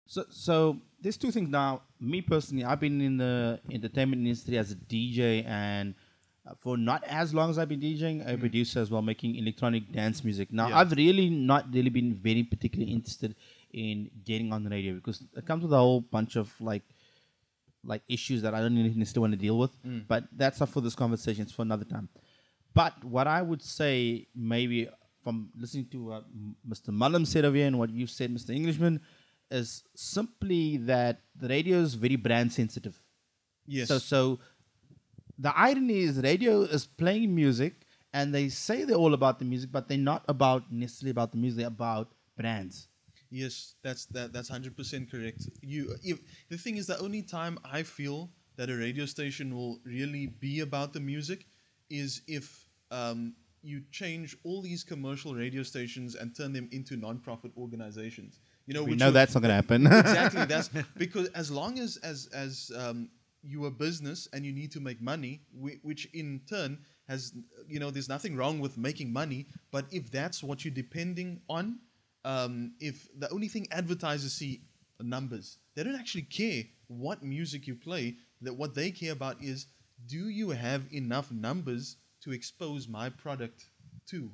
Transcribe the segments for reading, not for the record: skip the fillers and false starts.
So there's two things now. Me personally, I've been in the entertainment industry as a DJ, and for not as long as I've been DJing, I produce as well, making electronic dance music. Now, Yeah. I've really not really been very particularly interested in getting on the radio because it comes with a whole bunch of like issues that I don't really necessarily want to deal with. But that's not for this conversation; it's for another time. But what I would say, maybe from listening to what Mr. Mallum said over here and what you've said, Mr. Englishman, is simply that the radio is very brand sensitive. Yes. So the irony is radio is playing music and they say they're all about the music, but they're not about necessarily about the music, they're about brands. Yes, that's 100% correct. If the thing is, the only time I feel that a radio station will really be about the music is if you change all these commercial radio stations and turn them into non-profit organizations. We which know that's not going to happen. exactly. That's because as long as you are business and you need to make money, which in turn has there's nothing wrong with making money, but if that's what you're depending on, if the only thing advertisers see are numbers, they don't actually care what music you play. That what they care about is, do you have enough numbers to expose my product to?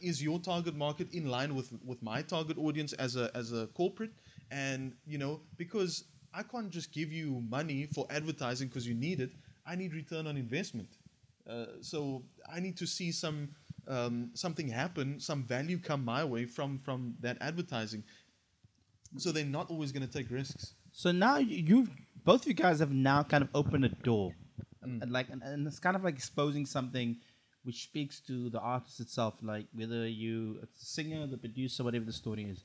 Is your target market in line with my target audience as a corporate? And because I can't just give you money for advertising because you need it. I need return on investment. So I need to see something happen, some value come my way from that advertising. So they're not always going to take risks. So now you've both of you guys have now kind of opened a door, and it's kind of like exposing something which speaks to the artist itself, like whether it's the singer, the producer, whatever the story is.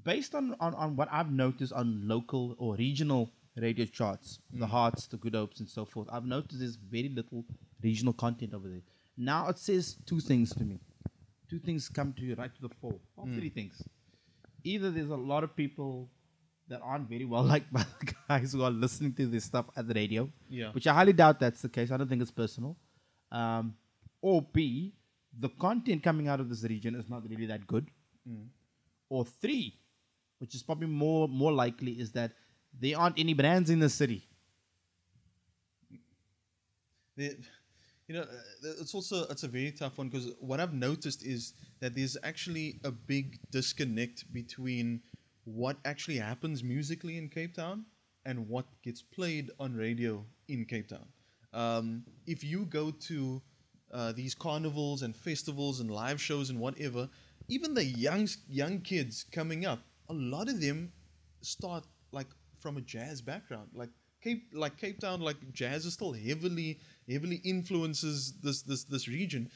Based on what I've noticed on local or regional radio charts, the Hearts, the Good Hopes, and so forth, I've noticed there's very little regional content over there. Now it says two things to me. Two things come to you right to the fore. Or three things. Either there's a lot of people that aren't very well liked by the guys who are listening to this stuff at the radio, Yeah. which I highly doubt that's the case. I don't think it's personal. Or B, the content coming out of this region is not really that good. Or three, which is probably more likely, is that there aren't any brands in the city. The, it's a very tough one because what I've noticed is that there's actually a big disconnect between what actually happens musically in Cape Town and what gets played on radio in Cape Town. If you go to these carnivals and festivals and live shows and whatever, even the young kids coming up, a lot of them start like from a jazz background. Like Cape Town, like jazz is still heavily influences this region,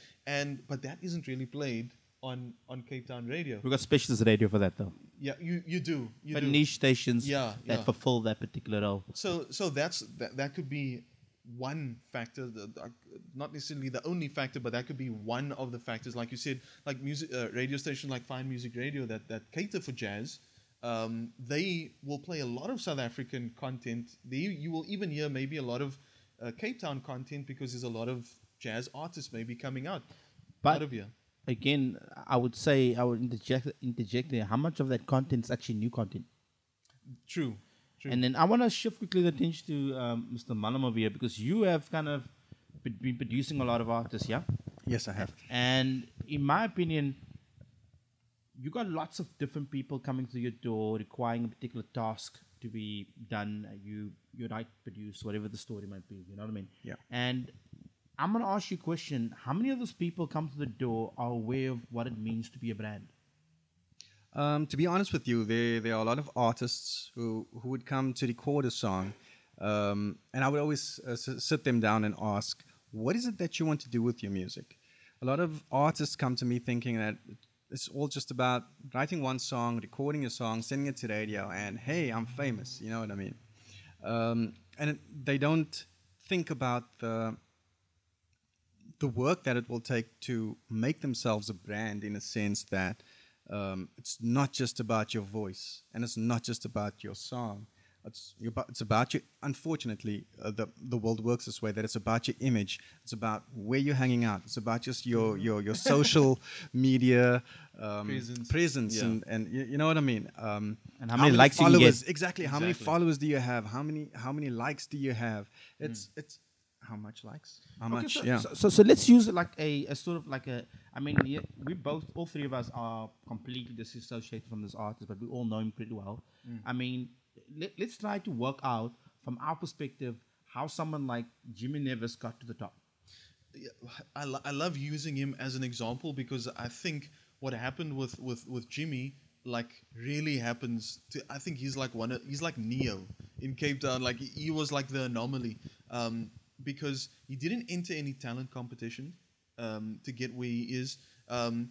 but that isn't really played on Cape Town radio. We've got specialist radio for that, though. Yeah, you do. But niche stations Yeah. fulfill that particular role. So that could be one factor, not necessarily the only factor, but that could be one of the factors. Like you said, like music radio stations like Fine Music Radio that cater for jazz, they will play a lot of South African content. You will even hear maybe a lot of Cape Town content because there's a lot of jazz artists maybe coming out of here. Again, I would interject there. How much of that content is actually new content? True. And then I want to shift quickly the attention to Mr. Mallum over here because you have kind of been producing a lot of artists, yeah? Yes, I have. And in my opinion, you got lots of different people coming to your door requiring a particular task to be done. You write, produce, whatever the story might be. You know what I mean? Yeah. And I'm going to ask you a question. How many of those people come to the door are aware of what it means to be a brand? To be honest with you, there are a lot of artists who would come to record a song, and I would always sit them down and ask, what is it that you want to do with your music? A lot of artists come to me thinking that it's all just about writing one song, recording a song, sending it to radio, and hey, I'm famous. You know what I mean? They don't think about the work that it will take to make themselves a brand, in a sense that it's not just about your voice and it's not just about your song, It's about you. Unfortunately, the world works this way, that it's about your image. It's about where you're hanging out. It's about just your social media presence, Yeah. and you know what I mean. And how many likes you can followers? get. Exactly. How many followers do you have? How many likes do you have? It's how much likes? How Okay, much? so, Yeah. so let's use it like a sort of like a. I mean, yeah, all three of us are completely disassociated from this artist, but we all know him pretty well. I mean, let's try to work out from our perspective how someone like Jimmy Nevis got to the top. Yeah, I love using him as an example because I think what happened with Jimmy like really happens to. I think he's like he's like Neo in Cape Town. Like he was like the anomaly, because he didn't enter any talent competition to get where he is. And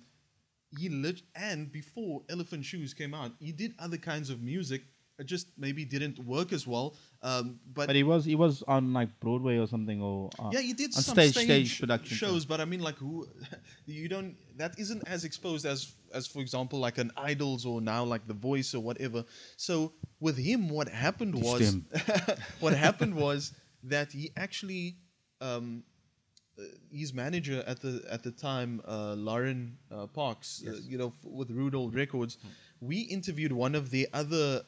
before Elephant Shoes came out, he did other kinds of music. It just maybe didn't work as well. But But he was on like Broadway or something, or yeah, you did on some stage production shows, but I mean, like, who you don't that isn't as exposed as for example, like an Idols or now like The Voice or whatever. So with him, what happened was him. what happened was that he actually his manager at the time, Lauren Parks, with Rudolph Records. We interviewed one of the other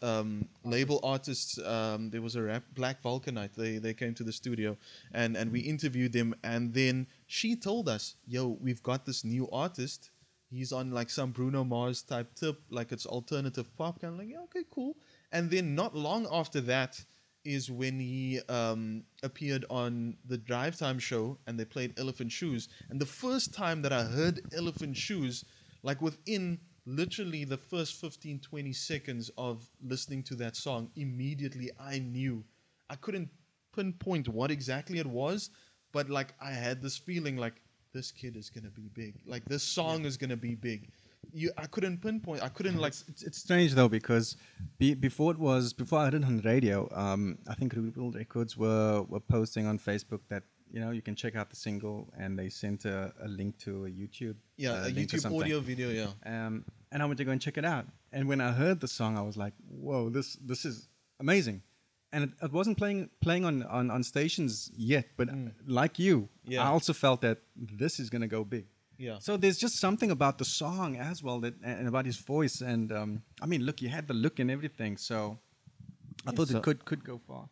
label artists. There was a Black Vulcanite. They came to the studio and we interviewed them. And then she told us, "Yo, we've got this new artist. He's on like some Bruno Mars type tip, like it's alternative pop." Kind of like, yeah, okay, cool. And then not long after that is when he appeared on the Drive Time show and they played Elephant Shoes. And the first time that I heard Elephant Shoes, like within literally the first 15, 20 seconds of listening to that song, immediately I knew. I couldn't pinpoint what exactly it was, but like I had this feeling like this kid is going to be big. Like this song is going to be big. I couldn't pinpoint. I couldn't like. It's strange though, because before I heard it on the radio, I think Rudolph Records were posting on Facebook that you can check out the single, and they sent a link to a YouTube A link or YouTube something. audio video. Yeah. And I went to go and check it out. And when I heard the song, I was like, "Whoa, this is amazing!" And it wasn't playing on stations yet, but like you, I also felt that this is gonna go big. Yeah. So there's just something about the song as well and about his voice, and I mean, look, you had the look and everything, so I thought it could go far.